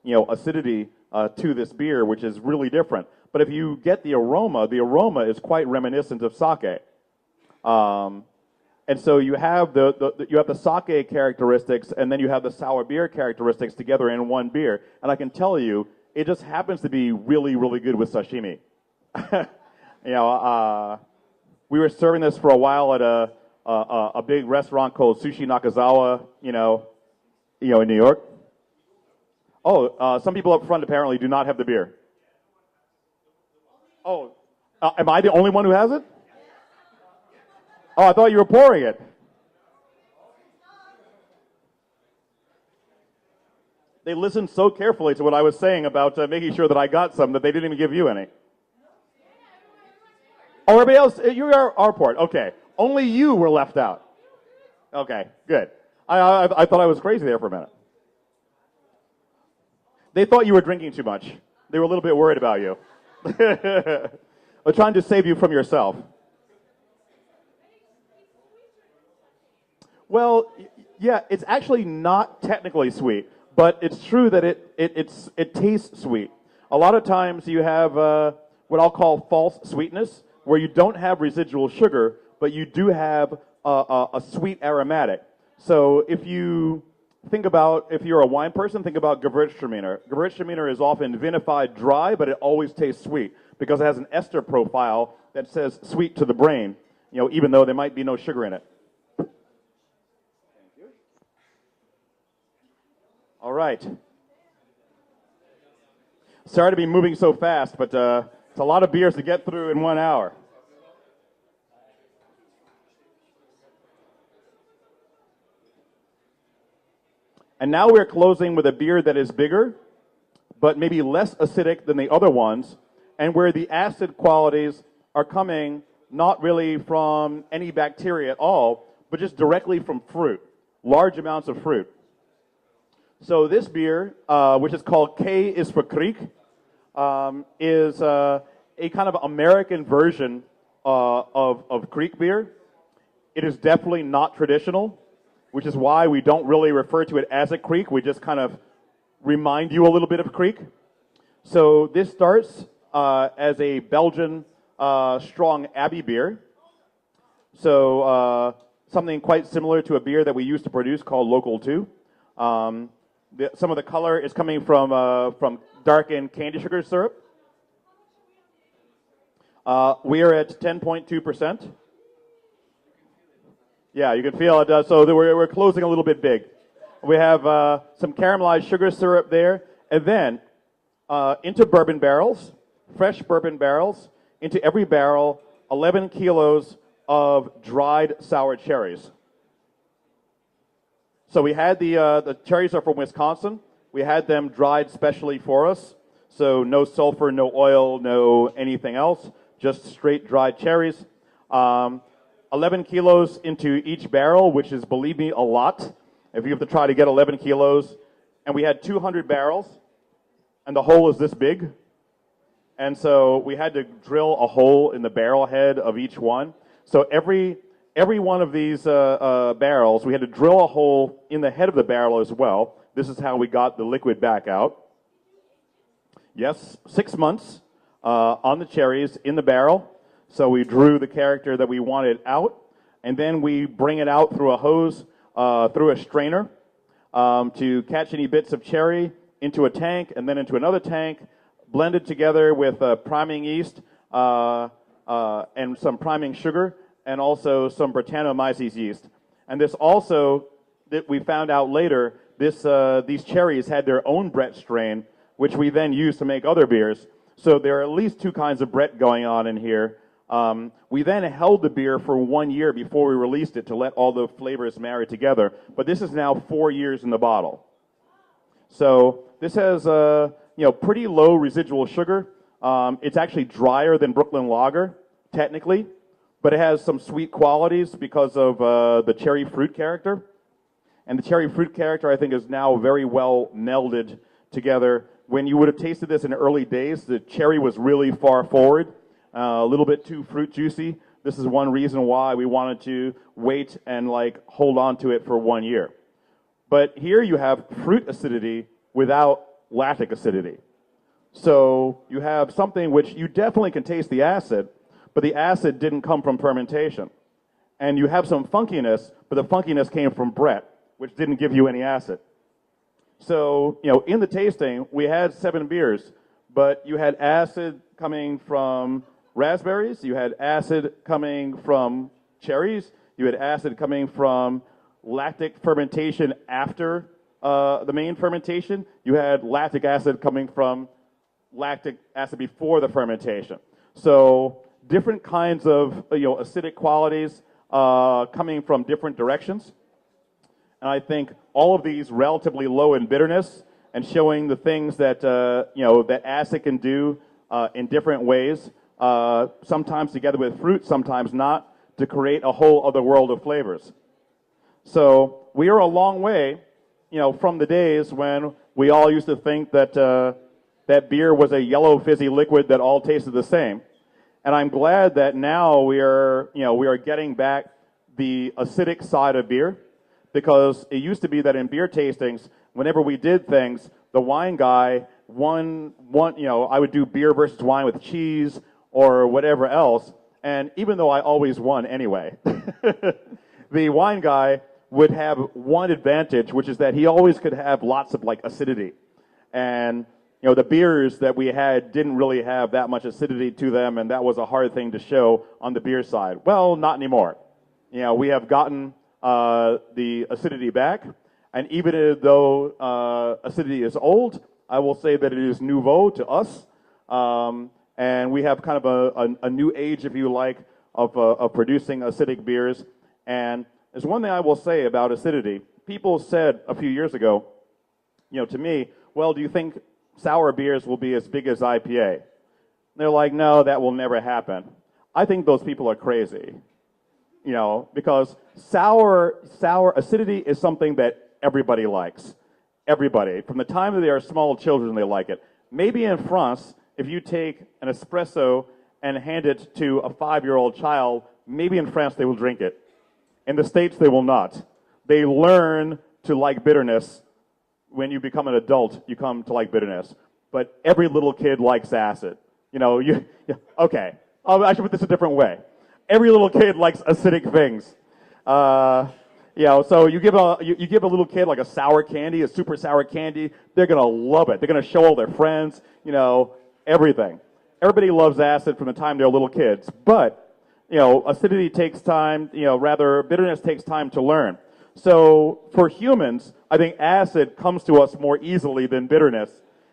acidity to this beer, which is really different. But if you get the aroma is quite reminiscent of sake. And so you have the sake characteristics, and then you have the sour beer characteristics together in one beer. And I can tell you, it just happens to be really, really good with sashimi. We were serving this for a while at a big restaurant called Sushi Nakazawa, in New York. Oh, some people up front apparently do not have the beer. Oh, am I the only one who has it? Oh, I thought you were pouring it. They listened so carefully to what I was saying about making sure that I got some that they didn't even give you any. Oh, everybody else, you are poured. Okay. Only you were left out. Okay, good. I thought I was crazy there for a minute. They thought you were drinking too much. They were a little bit worried about you. They're trying to save you from yourself. Well, yeah, it's actually not technically sweet, but it's true that it tastes sweet. A lot of times you have what I'll call false sweetness, where you don't have residual sugar, but you do have a sweet aromatic. So if you think about, if you're a wine person, think about Gewürztraminer. Gewürztraminer is often vinified dry, but it always tastes sweet because it has an ester profile that says sweet to the brain, even though there might be no sugar in it. All right. Sorry to be moving so fast, but it's a lot of beers to get through in 1 hour. And now we're closing with a beer that is bigger, but maybe less acidic than the other ones, and where the acid qualities are coming not really from any bacteria at all, but just directly from fruit, large amounts of fruit. So this beer, which is called K is for Kriek, is a kind of American version of Kriek beer. It is definitely not traditional, which is why we don't really refer to it as a Kriek. We just kind of remind you a little bit of Kriek. So this starts as a Belgian strong Abbey beer. So something quite similar to a beer that we used to produce called Local 2. Some of the color is coming from darkened candy sugar syrup. We are at 10.2%. Yeah, you can feel it. So we're closing a little bit big. We have some caramelized sugar syrup there, and then into bourbon barrels, fresh bourbon barrels, into every barrel, 11 kilos of dried sour cherries. So we had the cherries are from Wisconsin. We had them dried specially for us. So no sulfur, no oil, no anything else, just straight dried cherries. 11 kilos into each barrel, which is, believe me, a lot. If you have to try to get 11 kilos. And we had 200 barrels, and the hole is this big. And so we had to drill a hole in the barrel head of each one. So every one of these barrels, we had to drill a hole in the head of the barrel as well. This is how we got the liquid back out. Yes, 6 months on the cherries in the barrel. So we drew the character that we wanted out, and then we bring it out through a hose, through a strainer, to catch any bits of cherry into a tank, and then into another tank, blended together with priming yeast and some priming sugar, and also some brettanomyces yeast. And this also, that we found out later, these cherries had their own Brett strain, which we then used to make other beers. So there are at least two kinds of Brett going on in here. We then held the beer for 1 year before we released it to let all the flavors marry together. But this is now 4 years in the bottle. So this has pretty low residual sugar. It's actually drier than Brooklyn Lager, technically, but it has some sweet qualities because of the cherry fruit character. And the cherry fruit character, I think, is now very well melded together. When you would have tasted this in the early days, the cherry was really far forward, a little bit too fruit juicy. This is one reason why we wanted to wait and hold on to it for 1 year. But here you have fruit acidity without lactic acidity. So you have something which you definitely can taste the acid, but the acid didn't come from fermentation. And you have some funkiness, but the funkiness came from Brett, which didn't give you any acid. So, in the tasting, we had 7 beers, but you had acid coming from raspberries, you had acid coming from cherries, you had acid coming from lactic fermentation after the main fermentation, you had lactic acid coming from lactic acid before the fermentation. So different kinds of acidic qualities coming from different directions. And I think all of these relatively low in bitterness and showing the things that that acid can do in different ways, sometimes together with fruit, sometimes not, to create a whole other world of flavors. So we are a long way, from the days when we all used to think that that beer was a yellow fizzy liquid that all tasted the same. And I'm glad that now we are getting back the acidic side of beer, because it used to be that in beer tastings, whenever we did things, the wine guy I would do beer versus wine with cheese or whatever else, and even though I always won anyway, the wine guy would have one advantage, which is that he always could have lots of acidity. And the beers that we had didn't really have that much acidity to them, and that was a hard thing to show on the beer side. Well, not anymore. We have gotten the acidity back, and even though acidity is old, I will say that it is nouveau to us, and we have kind of a new age, if you like, of producing acidic beers. And there's one thing I will say about acidity. People said a few years ago, to me, well, do you think sour beers will be as big as IPA? They're like, no, that will never happen. I think those people are crazy. Because sour acidity is something that everybody likes. Everybody. From the time that they are small children, they like it. Maybe in France, if you take an espresso and hand it to a 5-year-old child, maybe in France they will drink it. In the States, they will not. They learn to like bitterness. When you become an adult, you come to like bitterness. But every little kid likes acid. Okay. I should put this a different way. Every little kid likes acidic things. So you give a little kid like a sour candy, a super sour candy, they're gonna love it. They're gonna show all their friends, everything. Everybody loves acid from the time they're little kids. But, acidity takes time, bitterness takes time to learn. So for humans, I think acid comes to us more easily than bitterness.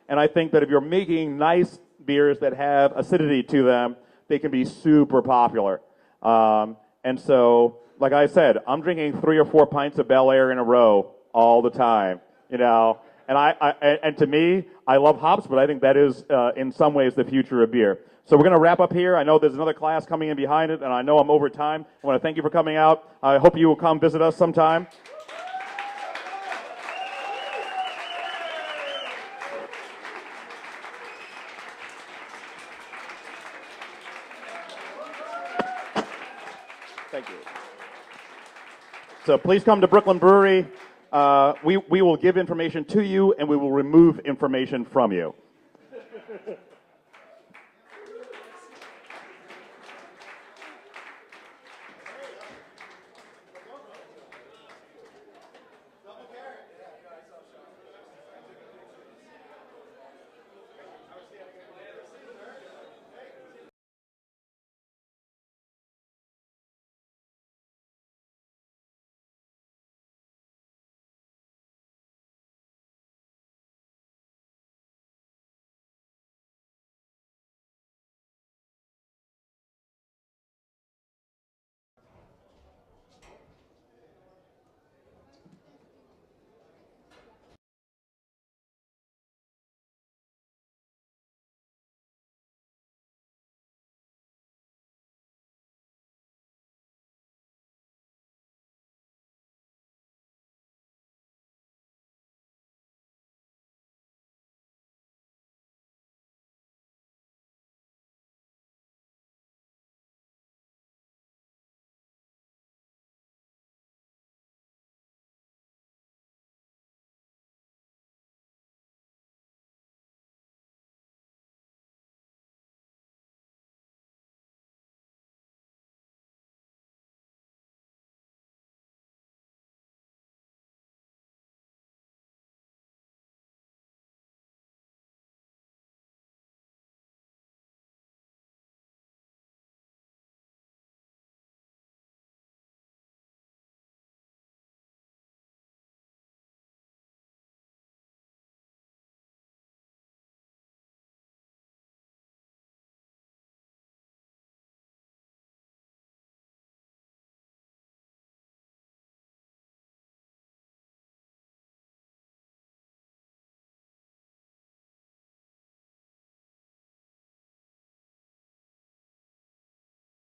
And I think that if you're making nice beers that have acidity to them, they can be super popular. And so, like I said, I'm drinking 3 or 4 pints of Bel Air in a row all the time, And to me, I love hops, but I think that is, in some ways, the future of beer. So we're going to wrap up here. I know there's another class coming in behind it, and I know I'm over time. I want to thank you for coming out. I hope you will come visit us sometime. Thank you. So please come to Brooklyn Brewery. We will give information to you, and we will remove information from you.